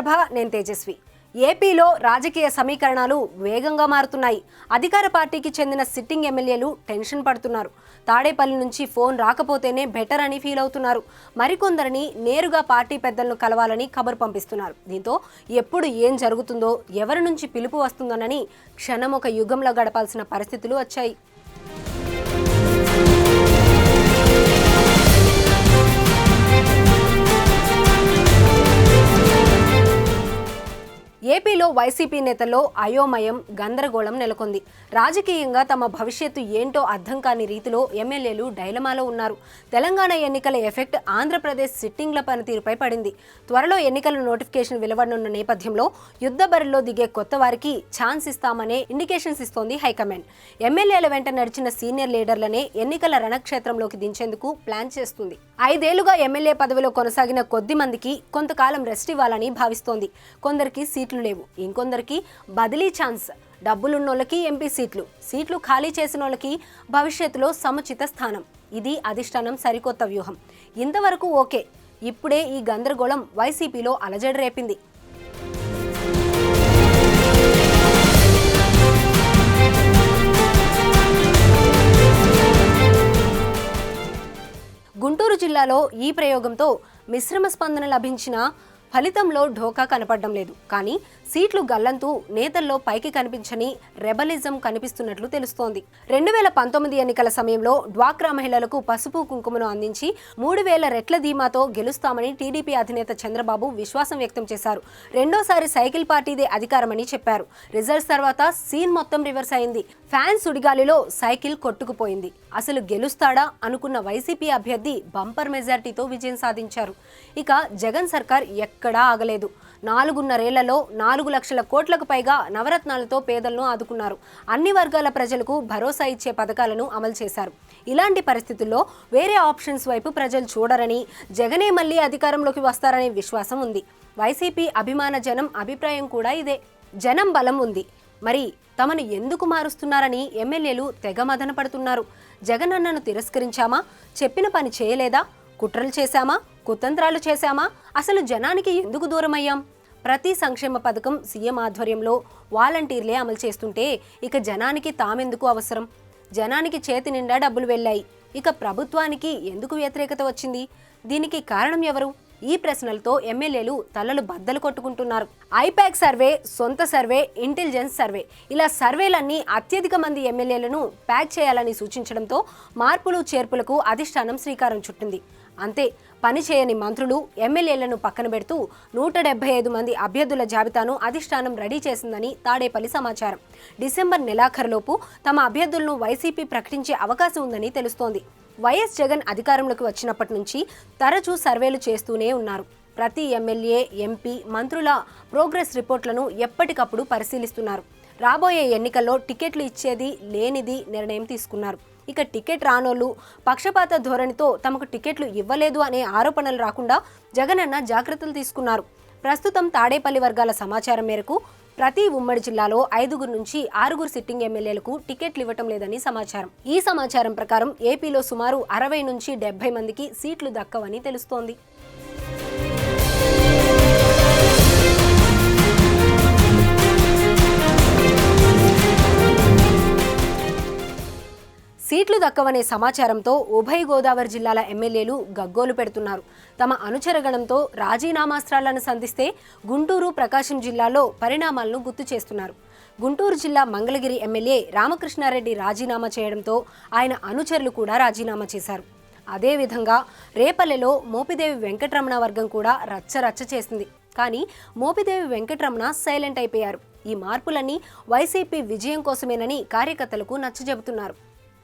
కన్నప్రభ, నేను తేజస్వి. ఏపీలో రాజకీయ సమీకరణాలు వేగంగా మారుతున్నాయి. అధికార పార్టీకి చెందిన సిట్టింగ్ ఎమ్మెల్యేలు టెన్షన్ పడుతున్నారు. తాడేపల్లి నుంచి ఫోన్ రాకపోతేనే బెటర్ అని ఫీల్ అవుతున్నారు. మరికొందరిని నేరుగా పార్టీ పెద్దలను కలవాలని ఖబరు పంపిస్తున్నారు. దీంతో ఎప్పుడు ఏం జరుగుతుందో, ఎవరి నుంచి పిలుపు వస్తుందోనని క్షణం ఒక యుగంలో గడపాల్సిన పరిస్థితులు వచ్చాయి. ఏపీలో వైసీపీ నేతల్లో అయోమయం, గందరగోళం నెలకొంది. రాజకీయంగా తమ భవిష్యత్తు ఏంటో అర్థం కాని రీతిలో ఎమ్మెల్యేలు డైలమాలో ఉన్నారు. తెలంగాణ ఎన్నికల ఎఫెక్ట్ ఆంధ్రప్రదేశ్ సిట్టింగ్ల పనితీరుపై పడింది. త్వరలో ఎన్నికల నోటిఫికేషన్ వెలువడనున్న నేపథ్యంలో యుద్ధ బరిలో దిగే కొత్త వారికి ఛాన్స్ ఇస్తామనే ఇండికేషన్స్ ఇస్తోంది హైకమాండ్. ఎమ్మెల్యేల వెంట నడిచిన సీనియర్ లీడర్లనే ఎన్నికల రణక్షేత్రంలోకి దించేందుకు ప్లాన్ చేస్తుంది. 5 ఏళ్లుగా ఎమ్మెల్యే పదవిలో కొనసాగిన కొద్ది మందికి కొంతకాలం రెస్ట్ ఇవ్వాలని భావిస్తోంది. కొందరికి సీట్లు లేవు, ఇంకొందరికి బదిలీ ఛాన్స్. డబ్బులున్నోళ్ళకి ఎంపీ సీట్లు ఖాళీ చేసిన వాళ్ళకి భవిష్యత్తులో సముచిత స్థానం. ఇది అధిష్టానం సరికొత్త వ్యూహం. ఇంతవరకు ఓకే. ఇప్పుడే ఈ గందరగోళం వైసీపీలో అలజడి రేపింది. గుంటూరు జిల్లాలో ఈ ప్రయోగంతో మిశ్రమ స్పందన లభించిన ఫలితంలో ఢోకా కనపడడం లేదు. కానీ సీట్లు గల్లంతూ నేతల్లో పైకి కనిపించని రెబలిజం కనిపిస్తున్నట్లు తెలుస్తోంది. 2019 ఎన్నికల సమయంలో డ్వాక్రా మహిళలకు పసుపు కుంకుమను అందించి 3000 రెట్ల ధీమాతో గెలుస్తామని టీడీపీ అధినేత చంద్రబాబు విశ్వాసం వ్యక్తం చేశారు. రెండోసారి సైకిల్ పార్టీదే అధికారమని చెప్పారు. రిజల్ట్స్ తర్వాత సీన్ మొత్తం రివర్స్ అయింది. ఫ్యాన్స్ సుడిగాలిలో సైకిల్ కొట్టుకుపోయింది. అసలు గెలుస్తాడా అనుకున్న వైసీపీ అభ్యర్థి బంపర్ మెజార్టీతో విజయం సాధించారు. ఇక జగన్ సర్కార్ ఎక్కడా ఆగలేదు. 4.5 ఏళ్లలో 4 లక్షల కోట్లకు పైగా నవరత్నాలతో పేదలను ఆదుకున్నారు. అన్ని వర్గాల ప్రజలకు భరోసా ఇచ్చే పథకాలను అమలు చేశారు. ఇలాంటి పరిస్థితుల్లో వేరే ఆప్షన్స్ వైపు ప్రజలు చూడరని, జగనే మళ్లీ అధికారంలోకి వస్తారనే విశ్వాసం ఉంది. వైసీపీ అభిమాన జనం అభిప్రాయం కూడా ఇదే. జనం బలం ఉంది, మరి తమను ఎందుకు మారుస్తున్నారని ఎమ్మెల్యేలు తెగ మదన పడుతున్నారు. జగన్ అన్నను తిరస్కరించామా? చెప్పిన పని చేయలేదా? కుట్రలు చేశామా? కుతంత్రాలు చేశామా? అసలు జనానికి ఎందుకు దూరమయ్యాం? ప్రతి సంక్షేమ పథకం సీఎం ఆధ్వర్యంలో వాలంటీర్లే అమలు చేస్తుంటే ఇక జనానికి తామెందుకు అవసరం? జనానికి చేతి నిండా డబ్బులు వెళ్ళాయి, ఇక ప్రభుత్వానికి ఎందుకు వ్యతిరేకత వచ్చింది? దీనికి కారణం ఎవరు? ఈ ప్రశ్నలతో ఎమ్మెల్యేలు తలలు బద్దలు కొట్టుకుంటున్నారు. ఐపాక్ సర్వే, సొంత సర్వే, ఇంటెలిజెన్స్ సర్వే, ఇలా సర్వేలన్నీ అత్యధిక మంది ఎమ్మెల్యేలను ప్యాక్ చేయాలని సూచించడంతో మార్పులు చేర్పులకు అధిష్టానం శ్రీకారం చుట్టింది. అంతే, పని చేయని మంత్రులు, ఎమ్మెల్యేలను పక్కన పెడుతూ 175 మంది అభ్యర్థుల జాబితాను అధిష్టానం రెడీ చేసిందని తాడేపల్లి సమాచారం. డిసెంబర్ నెలాఖరులోపు తమ అభ్యర్థులను వైసీపీ ప్రకటించే అవకాశం ఉందని తెలుస్తోంది. వైఎస్ జగన్ అధికారంలోకి వచ్చినప్పటి నుంచి తరచూ సర్వేలు చేస్తూనే ఉన్నారు. ప్రతి ఎమ్మెల్యే, ఎంపీ, మంత్రుల ప్రోగ్రెస్ రిపోర్ట్లను ఎప్పటికప్పుడు పరిశీలిస్తున్నారు. రాబోయే ఎన్నికల్లో టికెట్లు ఇచ్చేది లేనిది నిర్ణయం తీసుకున్నారు. ఇక టికెట్ రానోళ్ళు పక్షపాత ధోరణితో తమకు టికెట్లు ఇవ్వలేదు అనే ఆరోపణలు రాకుండా జగనన్న జాగ్రత్తలు తీసుకున్నారు. ప్రస్తుతం తాడేపల్లి వర్గాల సమాచారం మేరకు ప్రతి ఉమ్మడి జిల్లాలో 5 నుంచి 6 సిట్టింగ్ ఎమ్మెల్యేలకు టికెట్లు ఇవ్వటం లేదని సమాచారం. ఈ సమాచారం ప్రకారం ఏపీలో సుమారు 60 నుంచి 70 మందికి సీట్లు దక్కవని తెలుస్తోంది. సీట్లు దక్కవనే సమాచారంతో ఉభయ గోదావరి జిల్లాల ఎమ్మెల్యేలు గగ్గోలు పెడుతున్నారు. తమ అనుచరగణంతో రాజీనామాస్త్రాలను సంధిస్తే గుంటూరు, ప్రకాశం జిల్లాలో పరిణామాలను గుర్తు చేస్తున్నారు. గుంటూరు జిల్లా మంగళగిరి ఎమ్మెల్యే రామకృష్ణారెడ్డి రాజీనామా చేయడంతో ఆయన అనుచరులు కూడా రాజీనామా చేశారు. అదేవిధంగా రేపల్లెలో మోపిదేవి వెంకటరమణ వర్గం కూడా రచ్చరచ్చ చేసింది. కానీ మోపిదేవి వెంకటరమణ సైలెంట్ అయిపోయారు. ఈ మార్పులన్నీ వైసీపీ విజయం కోసమేనని కార్యకర్తలకు నచ్చజెబుతున్నారు.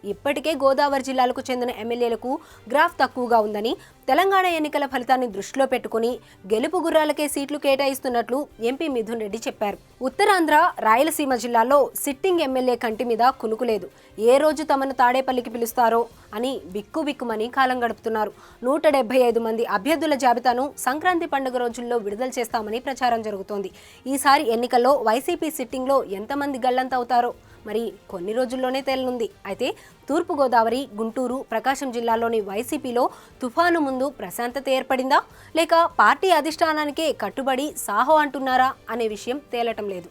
ఇప్పటికే గోదావరి జిల్లాలకు చెందిన ఎమ్మెల్యేలకు గ్రాఫ్ తక్కువగా ఉందని, తెలంగాణ ఎన్నికల ఫలితాన్ని దృష్టిలో పెట్టుకుని గెలుపు గుర్రాలకే సీట్లు కేటాయిస్తున్నట్లు ఎంపీ మిథున్ రెడ్డి చెప్పారు. ఉత్తరాంధ్ర, రాయలసీమ జిల్లాల్లో సిట్టింగ్ ఎమ్మెల్యే కంటి మీద కునుకులేదు. ఏ రోజు తమను తాడేపల్లికి పిలుస్తారో అని బిక్కుబిక్కుమని కాలం గడుపుతున్నారు. 175 మంది అభ్యర్థుల జాబితాను సంక్రాంతి పండుగ రోజుల్లో విడుదల చేస్తామని ప్రచారం జరుగుతోంది. ఈసారి ఎన్నికల్లో వైసీపీ సిట్టింగ్లో ఎంతమంది గల్లంతవుతారో మరి కొన్ని రోజుల్లోనే తేలనుంది. అయితే తూర్పుగోదావరి, గుంటూరు, ప్రకాశం జిల్లాలోని వైసీపీలో తుఫాను ముందు ప్రశాంతత ఏర్పడిందా, లేక పార్టీ అధిష్టానానికే కట్టుబడి సాహో అంటున్నారా అనే విషయం తేలటం లేదు.